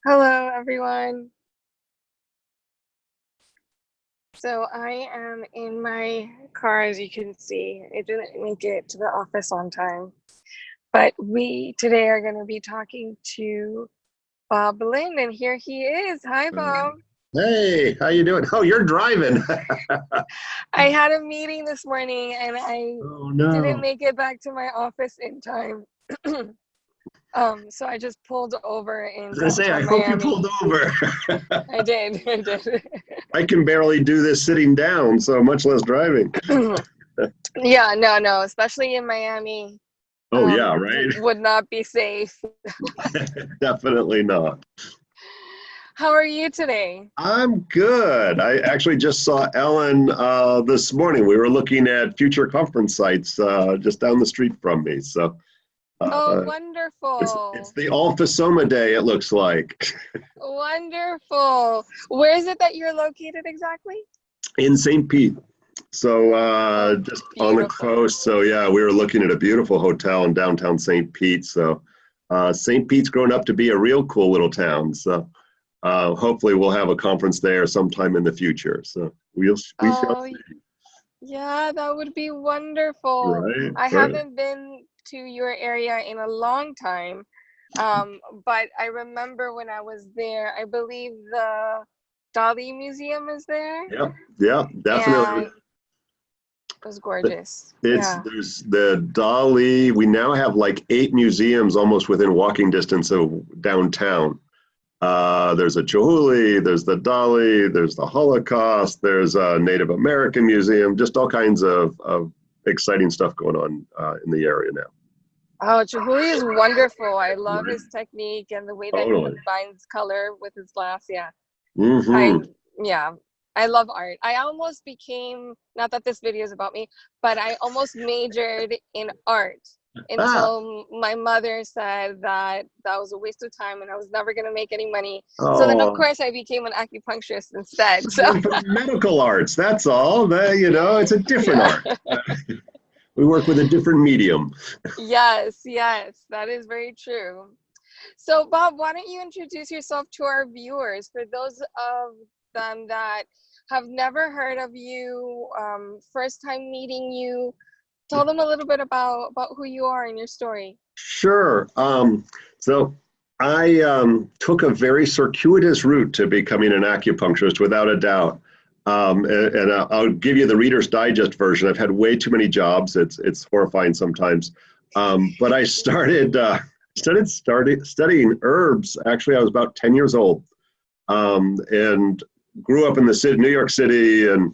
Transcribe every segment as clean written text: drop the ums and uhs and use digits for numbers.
Hello, everyone. So I am in my car, as you can see. I didn't make it to the office on time, but we today are going to be talking to Bob Linde, and here he is. Hi, Bob. Hey, how you doing? Oh, you're driving. I had a meeting this morning, and I Oh didn't no. make it back to my office in time. So I just pulled over in I was gonna say, I downtown hope you Miami. pulled over. I did. I did. I can barely do this sitting down, so much less driving. Yeah, no, especially in Miami. Oh yeah, right? Would not be safe. Definitely not. How are you today? I'm good. I actually just saw Ellen this morning. We were looking at future conference sites just down the street from me. So Oh, uh, it's wonderful. the All FSOMA Day, it looks like, Wonderful. Where is it that you're located exactly? in St. Pete. So Oh, just on the beautiful. coast. So yeah, we were looking at a beautiful hotel in downtown St. Pete. So St. Pete's grown up to be a real cool little town. So hopefully we'll have a conference there sometime in the future. So we shall Oh, see. yeah, that would be wonderful. Right, I right. haven't been to your area in a long time. But I remember when I was there, I believe the Dali Museum is there, Yeah, yeah, definitely. and it was gorgeous. It's Yeah. there's the Dali. We now have like 8 museums almost within walking distance of downtown. There's a Chihuly, there's the Dali, there's the Holocaust, there's a Native American museum, just all kinds of exciting stuff going on in the area now. Oh, Chihuly is wonderful. I love Right. his technique and the way that he Totally. combines color with his glass. Yeah. I Hmm. yeah. I love art. I almost became, not that this video is about me, but I almost majored in art Ah, until my mother said that that was a waste of time and I was never going to make any money. So then of oh, course I became an acupuncturist instead. So you're from medical arts. That's all. It's a different art. yeah. We work with a different medium. Yes, yes, that is very true. So, Bob, why don't you introduce yourself to our viewers for those of them that have never heard of you, first time meeting you? Tell them a little bit about who you are and your story. Sure. So I took a very circuitous route to becoming an acupuncturist, without a doubt. And I'll give you the Reader's Digest version. I've had way too many jobs. It's horrifying sometimes. But I started studying herbs. Actually, I was about 10 years old, and grew up in the city, New York City, and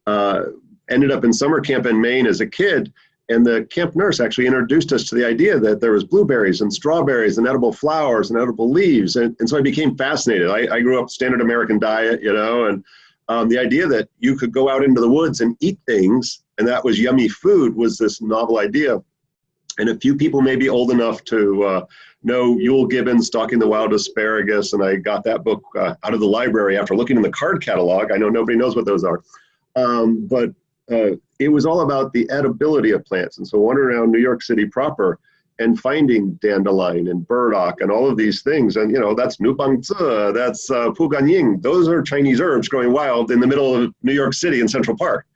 uh, ended up in summer camp in Maine as a kid. And the camp nurse actually introduced us to the idea that there was blueberries and strawberries and edible flowers and edible leaves. And so I became fascinated. I grew up standard American diet, and the idea that you could go out into the woods and eat things, and that was yummy food, was this novel idea. And a few people may be old enough to know Yule Gibbons, Stalking the Wild Asparagus, and I got that book out of the library after looking in the card catalog. I know nobody knows what those are. But it was all about the edibility of plants. And so wandering around New York City proper and finding dandelion and burdock and all of these things. And, that's Nupangzi, that's Puganying. Those are Chinese herbs growing wild in the middle of New York City in Central Park.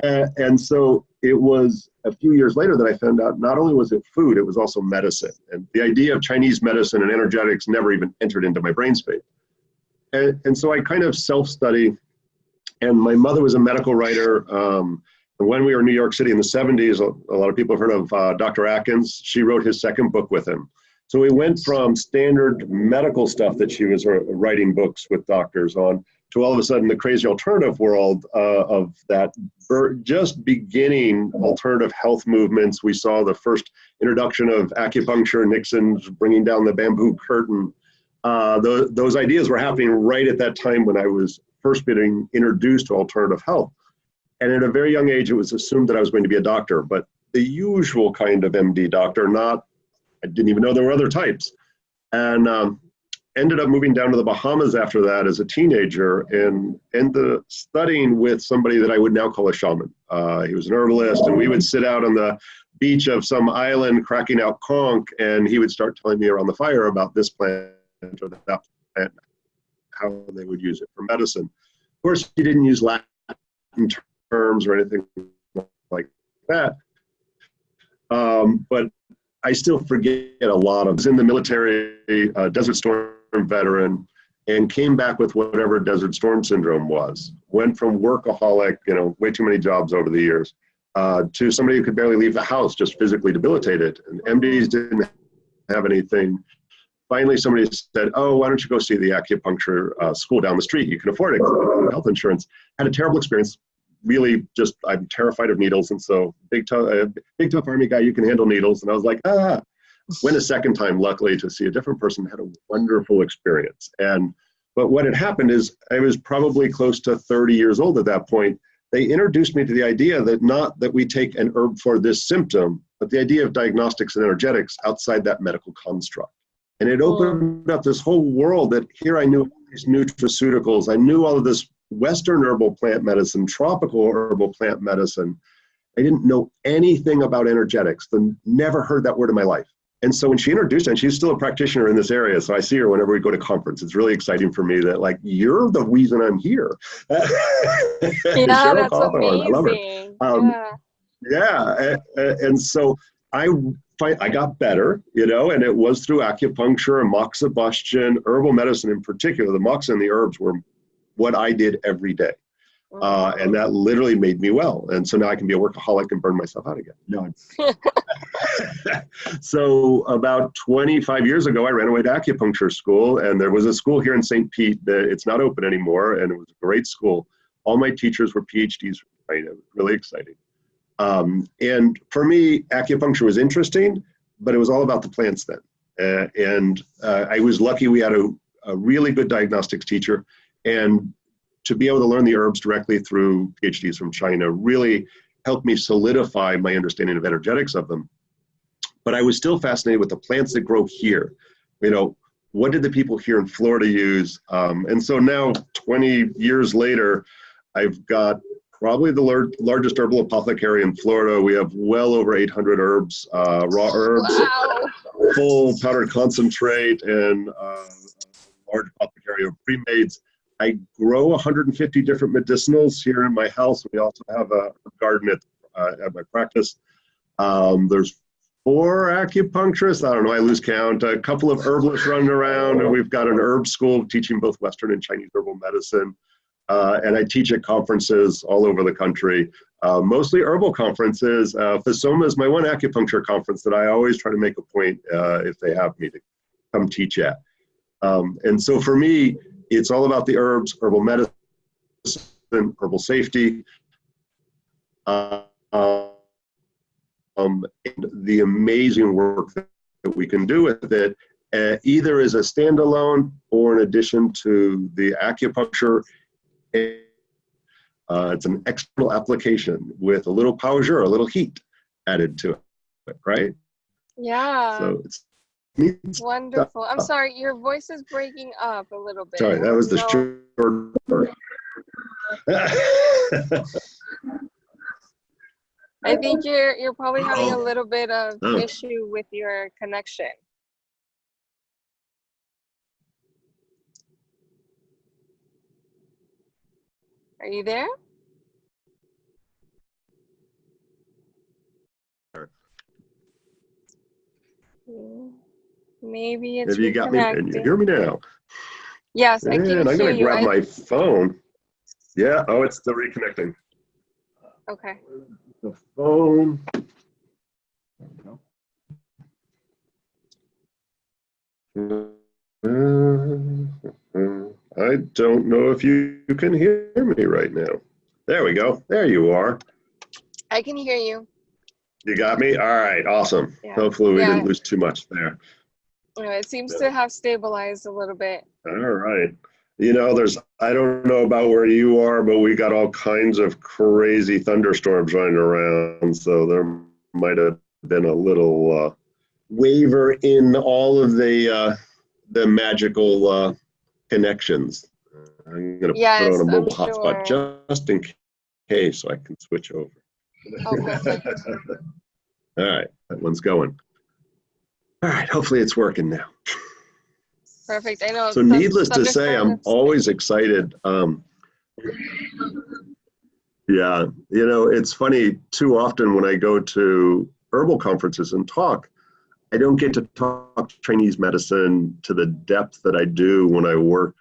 And so it was a few years later that I found out not only was it food, it was also medicine. And the idea of Chinese medicine and energetics never even entered into my brain space. And so I kind of self-study, and my mother was a medical writer. And when we were in New York City in the 70s, a lot of people have heard of Dr. Atkins. She wrote his second book with him. So we went from standard medical stuff that she was writing books with doctors on to all of a sudden the crazy alternative world of that just beginning alternative health movements. We saw the first introduction of acupuncture, Nixon's bringing down the bamboo curtain. Those ideas were happening right at that time when I was first being introduced to alternative health. And at a very young age, it was assumed that I was going to be a doctor, but the usual kind of MD doctor, I didn't even know there were other types. And ended up moving down to the Bahamas after that as a teenager, and ended up studying with somebody that I would now call a shaman. He was an herbalist, and we would sit out on the beach of some island cracking out conch, and he would start telling me around the fire about this plant or that. and how they would use it for medicine. Of course, he didn't use Latin terms or anything like that. But I still forget a lot of. I was in the military, Desert Storm veteran, and came back with whatever Desert Storm syndrome was. Went from workaholic, way too many jobs over the years, to somebody who could barely leave the house, just physically debilitated. And MDs didn't have anything. Finally, somebody said, "Oh, why don't you go see the acupuncture school down the street? You can afford it, health insurance." Had a terrible experience. Really, just I'm terrified of needles, and so big tough army guy, you can handle needles. And I was like, Went a second time, luckily, to see a different person. Had a wonderful experience. But what had happened is I was probably close to 30 years old at that point. They introduced me to the idea that not that we take an herb for this symptom, but the idea of diagnostics and energetics outside that medical construct. And it opened up this whole world that here I knew all these nutraceuticals. I knew all of this Western herbal plant medicine, tropical herbal plant medicine. I didn't know anything about energetics. Never heard that word in my life. And so when she introduced it, and she's still a practitioner in this area, so I see her whenever we go to conference. It's really exciting for me that, you're the reason I'm here. Yeah, Cheryl that's Cawthorn, amazing. I love her. Yeah, and so I got better, and it was through acupuncture and moxibustion, herbal medicine in particular. The mox and the herbs were what I did every day. And that literally made me well. And so now I can be a workaholic and burn myself out again. No. So about 25 years ago, I ran away to acupuncture school, and there was a school here in St. Pete that it's not open anymore, and it was a great school. All my teachers were PhDs, right? It was really exciting. And for me, acupuncture was interesting, but it was all about the plants then. And I was lucky we had a really good diagnostics teacher, and to be able to learn the herbs directly through PhDs from China really helped me solidify my understanding of energetics of them. But I was still fascinated with the plants that grow here. What did the people here in Florida use? And so now, 20 years later, I've got probably the largest herbal apothecary in Florida. We have well over 800 herbs, raw herbs, Wow. full powdered concentrate, and a large apothecary of pre-mades. I grow 150 different medicinals here in my house. We also have a garden at my practice. There's 4 acupuncturists. I don't know, I lose count. A couple of herbalists running around, and we've got an herb school teaching both Western and Chinese herbal medicine. And I teach at conferences all over the country, mostly herbal conferences. FSOMA is my one acupuncture conference that I always try to make a point, if they have me, to come teach at. And so for me, it's all about the herbs, herbal medicine, herbal safety, and the amazing work that we can do with it, either as a standalone or in addition to the acupuncture. It's an external application with a little power, a little heat added to it, right? Yeah. So it's wonderful. I'm sorry, your voice is breaking up a little bit. Sorry, that was the short. I think you're probably having a little bit of issue with your connection. Are you there? Maybe it's Have you got me? Can you hear me now? Yes, I can hear you. I'm gonna grab my phone. Yeah. Oh, it's still reconnecting. Okay. The phone. I don't know if you can hear me right now. There we go. There you are. I can hear you. You got me? All right. Awesome. Yeah. Hopefully we didn't lose too much there. It seems to have stabilized a little bit. All right. I don't know about where you are, but we got all kinds of crazy thunderstorms running around. So there might have been a little waver in all of the magical connections. I'm going to put on a mobile hotspot just in case so I can switch over. Okay. All right, that one's going. All right, hopefully it's working now. Perfect. I know So needless to subject say, matter. I'm always excited. Yeah, it's funny, too often when I go to herbal conferences and talk, I don't get to talk Chinese medicine to the depth that I do when I work,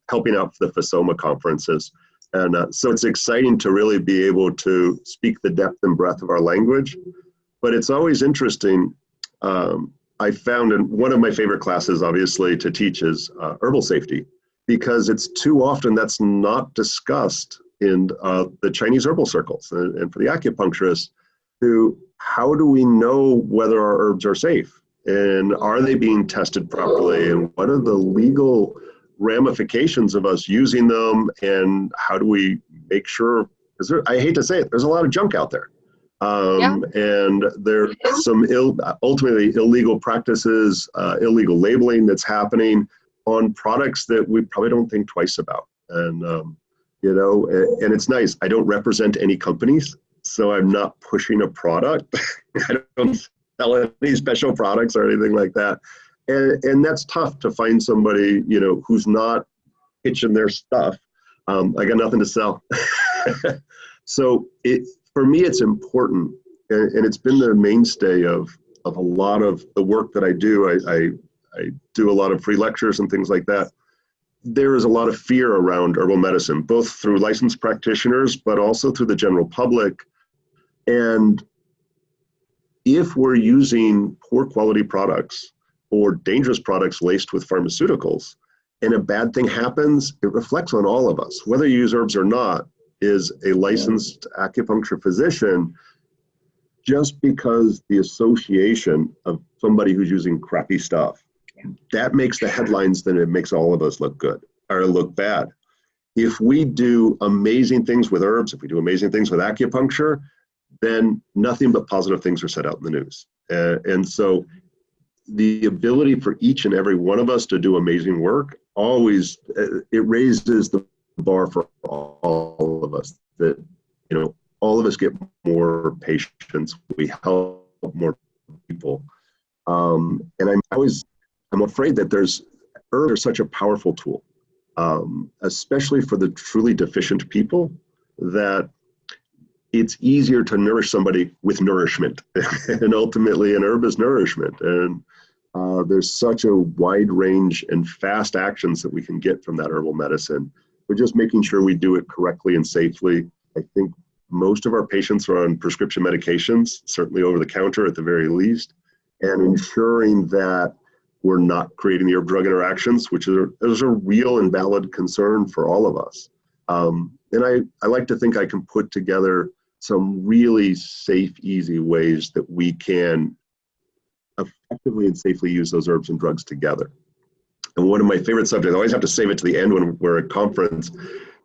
helping out for the FSOMA conferences. And so it's exciting to really be able to speak the depth and breadth of our language. But it's always interesting. I found in one of my favorite classes, obviously, to teach is herbal safety, because it's too often that's not discussed in the Chinese herbal circles. And for the acupuncturists, how do we know whether our herbs are safe? And are they being tested properly? And what are the legal ramifications of us using them? And how do we make sure, because I hate to say it, there's a lot of junk out there. And there's some ultimately illegal practices, illegal labeling that's happening on products that we probably don't think twice about. And, and it's nice. I don't represent any companies, so I'm not pushing a product. I don't sell any special products or anything like that. And that's tough to find somebody, who's not pitching their stuff. I got nothing to sell. So for me, it's important, and it's been the mainstay of a lot of the work that I do. I do a lot of free lectures and things like that. There is a lot of fear around herbal medicine, both through licensed practitioners, but also through the general public. And if we're using poor quality products or dangerous products laced with pharmaceuticals, and a bad thing happens, it reflects on all of us. Whether you use herbs or not, is a licensed acupuncture physician, just because the association of somebody who's using crappy stuff, that makes the headlines, then it makes all of us look good or look bad. If we do amazing things with herbs, if we do amazing things with acupuncture, then nothing but positive things are said out in the news. And so the ability for each and every one of us to do amazing work always, it raises the bar for all of us, that, all of us get more patients, we help more people. And I'm afraid that herbs are such a powerful tool, especially for the truly deficient people, that it's easier to nourish somebody with nourishment. And ultimately an herb is nourishment. And there's such a wide range and fast actions that we can get from that herbal medicine. We're just making sure we do it correctly and safely. I think most of our patients are on prescription medications, certainly over the counter at the very least, and ensuring that we're not creating the herb-drug interactions, which is a real and valid concern for all of us. And I like to think I can put together some really safe, easy ways that we can effectively and safely use those herbs and drugs together. And one of my favorite subjects, I always have to save it to the end when we're at conference,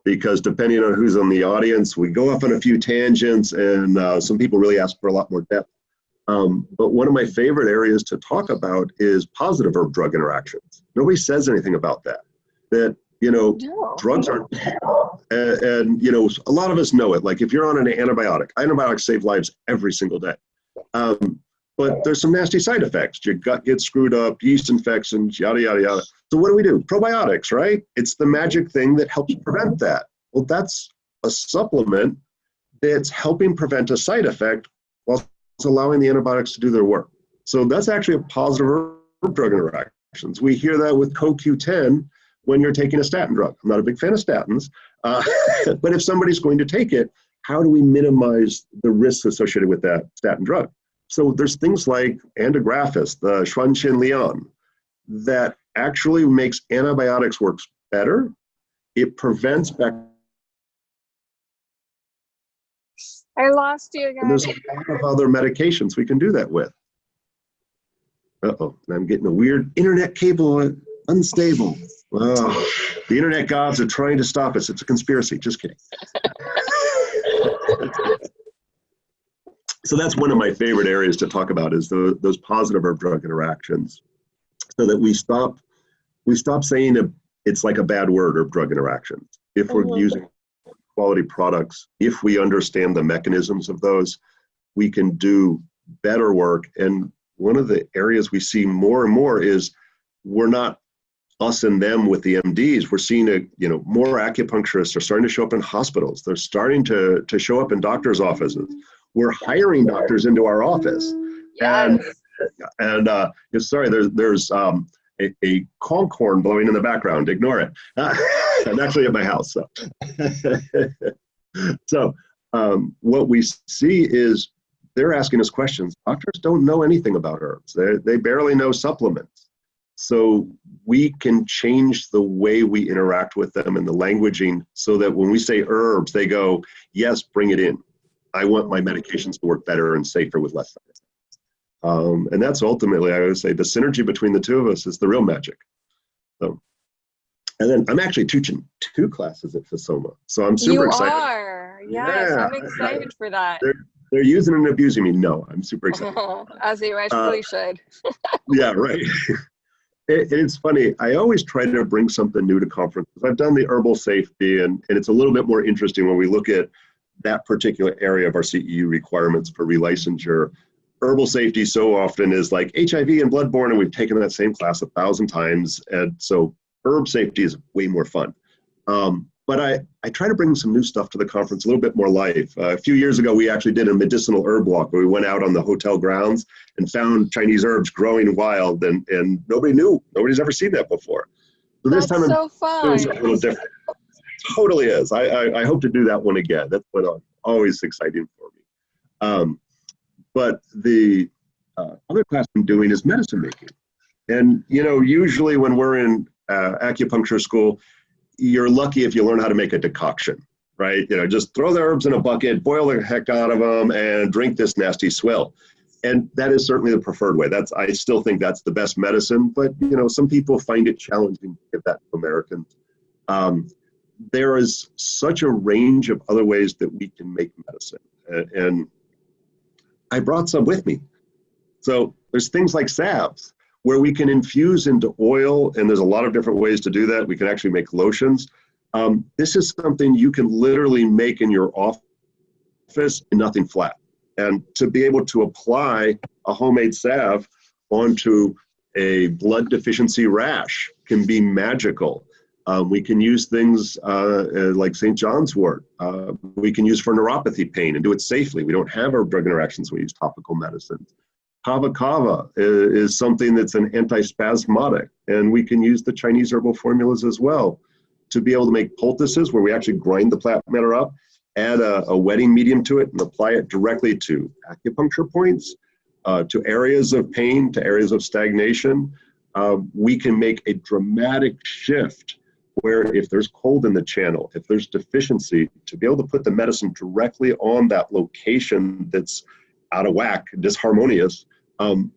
because depending on who's on the audience, we go off on a few tangents, and some people really ask for a lot more depth. But one of my favorite areas to talk about is positive herb-drug interactions. Nobody says anything about that. Drugs aren't bad. And a lot of us know it. Like if you're on an antibiotics save lives every single day. But there's some nasty side effects. Your gut gets screwed up, yeast infections, yada, yada, yada. So what do? Probiotics, right? It's the magic thing that helps prevent that. Well, that's a supplement that's helping prevent a side effect while allowing the antibiotics to do their work. So that's actually a positive herb-drug interactions. We hear that with CoQ10 when you're taking a statin drug. I'm not a big fan of statins, but if somebody's going to take it, how do we minimize the risks associated with that statin drug? So there's things like antigraphis, the Xuanqin Lian, that actually makes antibiotics work better. It prevents bacteria. I lost you again. And there's a lot of other medications we can do that with. Uh-oh, and I'm getting a weird internet cable unstable. Oh, the internet gods are trying to stop us. It's a conspiracy. Just kidding. So that's one of my favorite areas to talk about, is those positive herb-drug interactions, so that we stop saying it's like a bad word, herb-drug interactions. If we're using quality products, if we understand the mechanisms of those, we can do better work. And one of the areas we see more and more is we're not us and them with the MDs, we're seeing more acupuncturists are starting to show up in hospitals. They're starting to show up in doctors' offices. We're hiring doctors into our office. Yes. And sorry, there's a conch horn blowing in the background. Ignore it. I'm actually at my house. So what we see is they're asking us questions. Doctors don't know anything about herbs. They barely know supplements. So we can change the way we interact with them and the languaging so that when we say herbs, they go, yes, bring it in. I want my medications to work better and safer with less side effects. And that's ultimately, I would say, the synergy between the two of us is the real magic. So, and then I'm actually teaching 2 classes at FSOMA. So I'm super excited. You are? Yes, Yeah. I'm excited for that. They're using and abusing me. No, I'm super excited. As they rightfully should. Yeah, right. It's funny. I always try to bring something new to conferences. I've done the herbal safety, and it's a little bit more interesting when we look at that particular area of our CEU requirements for relicensure. Herbal safety so often is like HIV and bloodborne, and we've taken that same class 1,000 times. And so herb safety is way more fun. But I try to bring some new stuff to the conference, a little bit more life. A few years ago, we actually did a medicinal herb walk where we went out on the hotel grounds and found Chinese herbs growing wild, and nobody knew. Nobody's ever seen that before. So this time so fun. it's a little different. It totally is. I hope to do that one again. That's what always exciting for me. But the other class I'm doing is medicine making. And, usually when we're in acupuncture school, you're lucky if you learn how to make a decoction, right? Just throw the herbs in a bucket, boil the heck out of them, and drink this nasty swill. And that is certainly the preferred way. I still think that's the best medicine, but some people find it challenging to give that to Americans. There is such a range of other ways that we can make medicine, and I brought some with me. So there's things like salves, where we can infuse into oil, and there's a lot of different ways to do that. We can actually make lotions. This is something you can literally make in your office in nothing flat. And to be able to apply a homemade salve onto a blood deficiency rash can be magical. We can use things like St. John's wort. We can use for neuropathy pain and do it safely. We don't have our drug interactions. We use topical medicines. Kava kava is something that's an antispasmodic, and we can use the Chinese herbal formulas as well to be able to make poultices where we actually grind the plant matter up, add a wetting medium to it, and apply it directly to acupuncture points, to areas of pain, to areas of stagnation. We can make a dramatic shift where if there's cold in the channel, if there's deficiency, to be able to put the medicine directly on that location that's out of whack, disharmonious,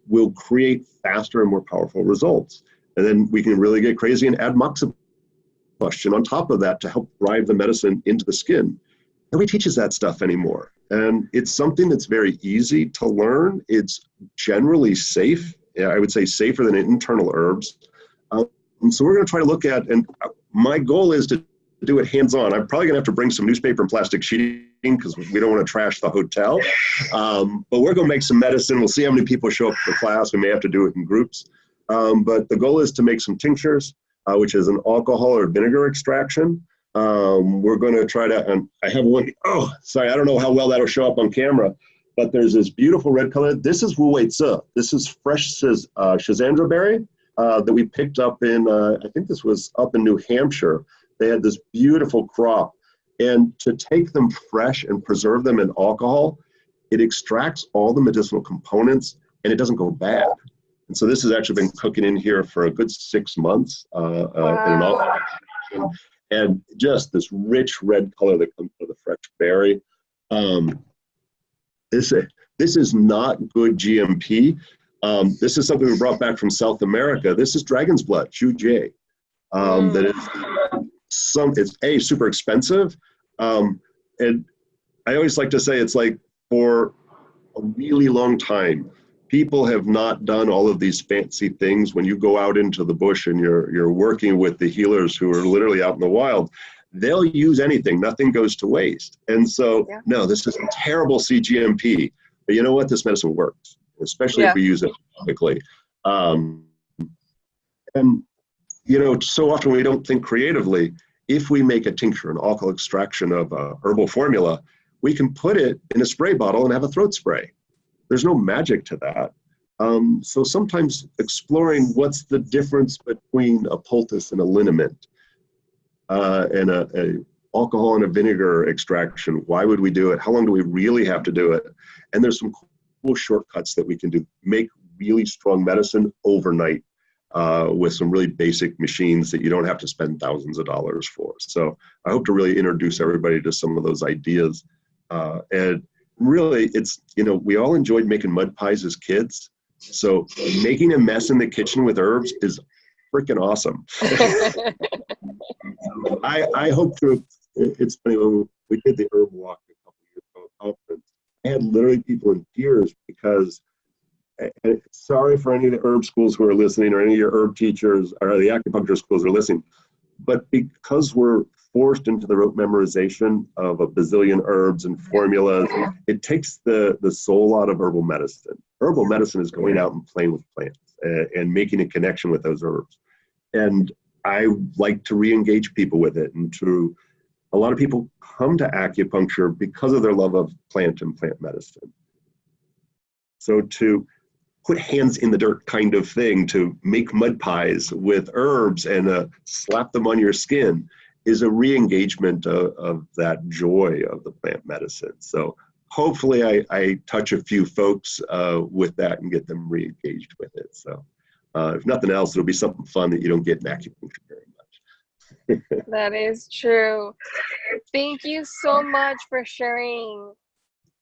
will create faster and more powerful results. And then we can really get crazy and add moxibustion on top of that to help drive the medicine into the skin. Nobody teaches that stuff anymore. And it's something that's very easy to learn. It's generally safe. I would say safer than internal herbs. And so we're going to try to look at, and my goal is to do it hands-on. I'm probably going to have to bring some newspaper and plastic sheeting because we don't want to trash the hotel. But we're going to make some medicine. We'll see how many people show up for class. We may have to do it in groups. But the goal is to make some tinctures, which is an alcohol or vinegar extraction. We're going to try to, and I have one, I don't know how well that'll show up on camera, but there's this beautiful red color. This is Wu Wei Zi. This is fresh schizandra berry that we picked up in, I think this was up in New Hampshire. They had this beautiful crop. And to take them fresh and preserve them in alcohol, it extracts all the medicinal components and it doesn't go bad. And so this has actually been cooking in here for a good 6 months. Wow. And just this rich red color that comes from the fresh berry. This is not good GMP. This is something we brought back from South America. This is dragon's blood, Chujie. That is it's super expensive. And I always like to say it's like for a really long time, people have not done all of these fancy things. When you go out into the bush and you're working with the healers who are literally out in the wild, they'll use anything. Nothing goes to waste. And so, no, this is a terrible CGMP. But you know what? This medicine works, especially if we use it topically. And so often we don't think creatively. If we make a tincture, an alcohol extraction of a herbal formula, we can put it in a spray bottle and have a throat spray. There's no magic to that. So sometimes exploring what's the difference between a poultice and a liniment, and a alcohol and a vinegar extraction. Why would we do it? How long do we really have to do it? And there's some cool shortcuts that we can do. Make really strong medicine overnight with some really basic machines that you don't have to spend thousands of dollars for. So I hope to really introduce everybody to some of those ideas. And really, it's, we all enjoyed making mud pies as kids. So making a mess in the kitchen with herbs is freaking awesome. I hope to, it's funny, when we did the herb walk a couple of years ago at a conference, I had literally people in tears because, and sorry for any of the herb schools who are listening, or any of your herb teachers or the acupuncture schools who are listening, but because we're forced into the rote memorization of a bazillion herbs and formulas, it takes the soul out of herbal medicine. Herbal medicine is going out and playing with plants and making a connection with those herbs. And I like to re-engage people with it. And a lot of people come to acupuncture because of their love of plant and plant medicine. So to put hands in the dirt kind of thing, to make mud pies with herbs and slap them on your skin, is a re-engagement of that joy of the plant medicine. So hopefully I touch a few folks with that and get them re-engaged with it. So if nothing else, it'll be something fun that you don't get in acupuncture very much. That is true. Thank you so much for sharing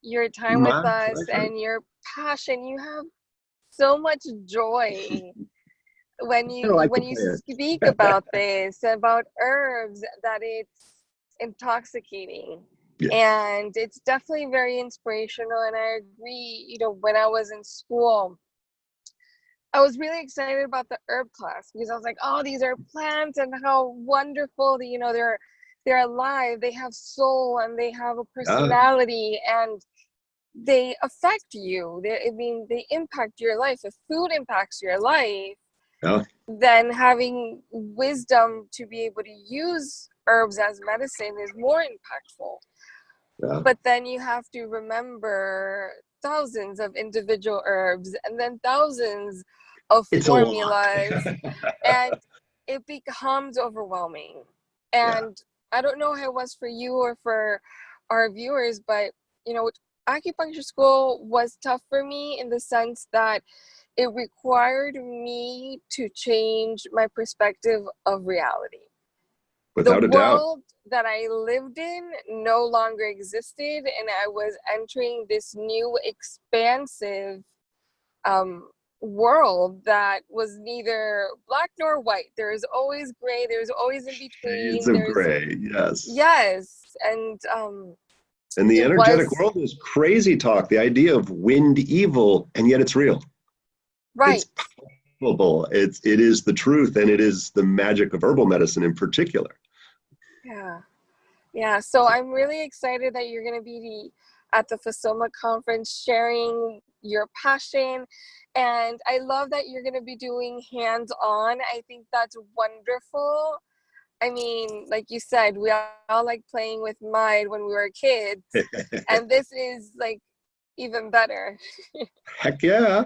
your time with My us pleasure. and your passion. You have so much joy when you speak about this, about herbs, that it's intoxicating. Yes. And it's definitely very inspirational. And I agree, when I was in school, I was really excited about the herb class because I was like, oh, these are plants and how wonderful, they're alive, they have soul, and they have a personality, and they affect you. They impact your life. If food impacts your life, then having wisdom to be able to use herbs as medicine is more impactful. But then you have to remember thousands of individual herbs and then thousands of formulas, and it becomes overwhelming. And I don't know how it was for you or for our viewers, but acupuncture school was tough for me in the sense that it required me to change my perspective of reality. Without a doubt. The world that I lived in no longer existed, and I was entering this new expansive world that was neither black nor white. There's always gray, there's always in between. Shades of gray, yes. Yes, and the energetic world is crazy talk, the idea of wind evil, and yet it's real. Right. It's palpable. It is the truth, and it is the magic of herbal medicine in particular. Yeah. So I'm really excited that you're going to be at the FSOMA Conference sharing your passion. And I love that you're going to be doing hands-on. I think that's wonderful. I mean, like you said, we all like playing with mud when we were kids. And this is like even better. Heck yeah.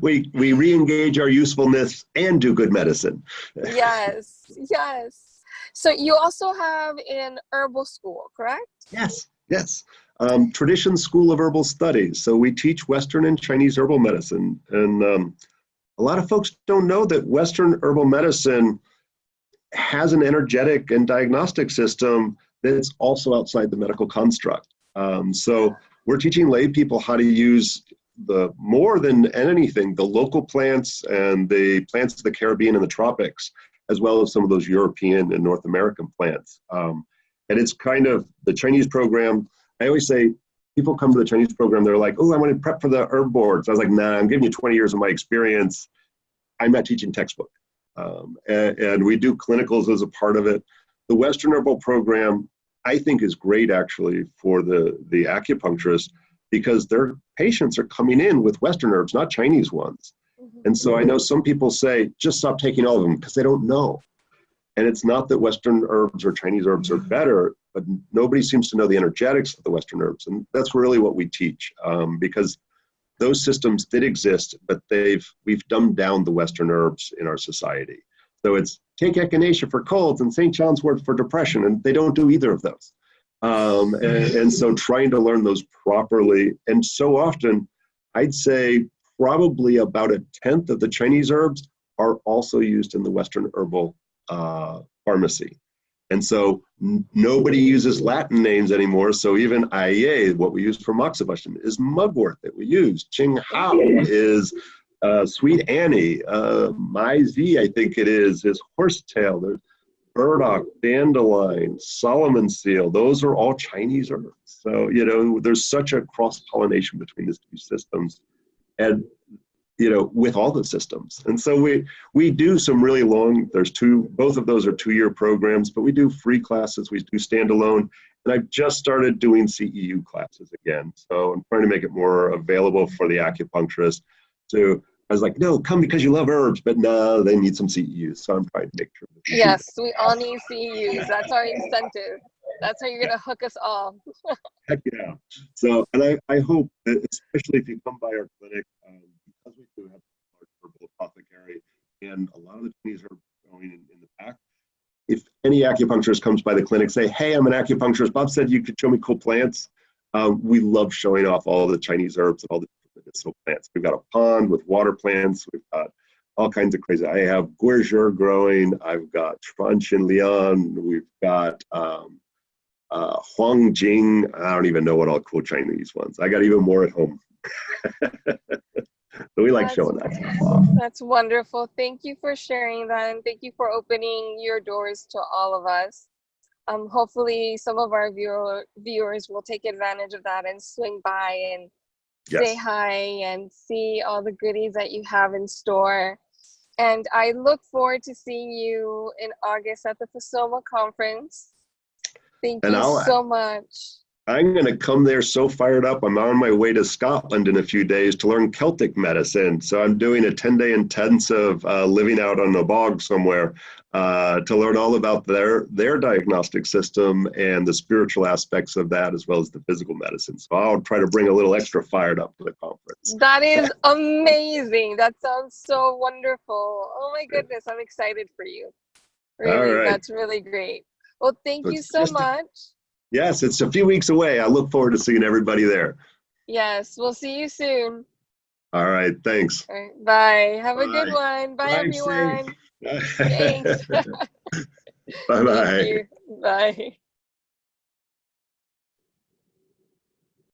We re-engage our usefulness and do good medicine. Yes. So you also have an herbal school, correct? Yes. Tradition School of Herbal Studies. So we teach Western and Chinese herbal medicine. And a lot of folks don't know that Western herbal medicine has an energetic and diagnostic system that's also outside the medical construct. So we're teaching lay people how to use more than anything, the local plants and the plants of the Caribbean and the tropics, as well as some of those European and North American plants. And it's kind of the Chinese program. I always say, people come to the Chinese program, they're like, oh, I want to prep for the herb boards. I was like, nah, I'm giving you 20 years of my experience. I'm not teaching textbook. And we do clinicals as a part of it. The Western herbal program, I think, is great actually for the acupuncturists, because their patients are coming in with Western herbs, not Chinese ones. And so I know some people say, just stop taking all of them because they don't know. And it's not that Western herbs or Chinese herbs are better, but nobody seems to know the energetics of the Western herbs. And that's really what we teach, because those systems did exist, but we've dumbed down the Western herbs in our society. So it's take echinacea for colds and St. John's wort for depression, and they don't do either of those. And so trying to learn those properly, and so often, I'd say probably about 1/10 of the Chinese herbs are also used in the Western herbal pharmacy. And so nobody uses Latin names anymore. So even IEA, what we use for moxibustion, is mugwort that we use. Qing Hao is Sweet Annie. Mai Zi, I think it is horsetail. There's burdock, dandelion, Solomon seal. Those are all Chinese herbs. So, there's such a cross-pollination between these two systems. And with all the systems. And so we do some really long, both of those are 2-year programs, but we do free classes, we do standalone, and I've just started doing CEU classes again. So I'm trying to make it more available for the acupuncturist. So I was like, no, come because you love herbs, but no, they need some CEUs. So I'm trying to make sure. Yes, we all need CEUs. That's our incentive. That's how you're going to hook us all. Heck yeah. So, and I hope that, especially if you come by our clinic, because we do have a large herbal apothecary and a lot of the Chinese herbs going in the back, if any acupuncturist comes by the clinic, say, hey, I'm an acupuncturist. Bob said you could show me cool plants. We love showing off all the Chinese herbs and all the medicinal plants. We've got a pond with water plants. We've got all kinds of crazy. I have guerjur growing. I've got Tranchin Lian. We've got Huang Jing. I don't even know what all cool Chinese ones. I got even more at home. So we like showing that stuff off. That's wonderful. Thank you for sharing that, and thank you for opening your doors to all of us. Hopefully some of our viewers will take advantage of that and swing by and say hi and see all the goodies that you have in store. And I look forward to seeing you in August at the FSOMA Conference. Thank you so much. I'm going to come there so fired up. I'm on my way to Scotland in a few days to learn Celtic medicine. So I'm doing a 10-day intensive living out on a bog somewhere to learn all about their diagnostic system and the spiritual aspects of that, as well as the physical medicine. So I'll try to bring a little extra fired up to the conference. That is amazing. That sounds so wonderful. Oh my goodness, I'm excited for you. Really, all right. That's really great. Well, thank you so much. Yes, it's a few weeks away. I look forward to seeing everybody there. Yes, we'll see you soon. All right, thanks. All right, bye. Have a good one. Bye, everyone. Thanks. Bye-bye. Bye.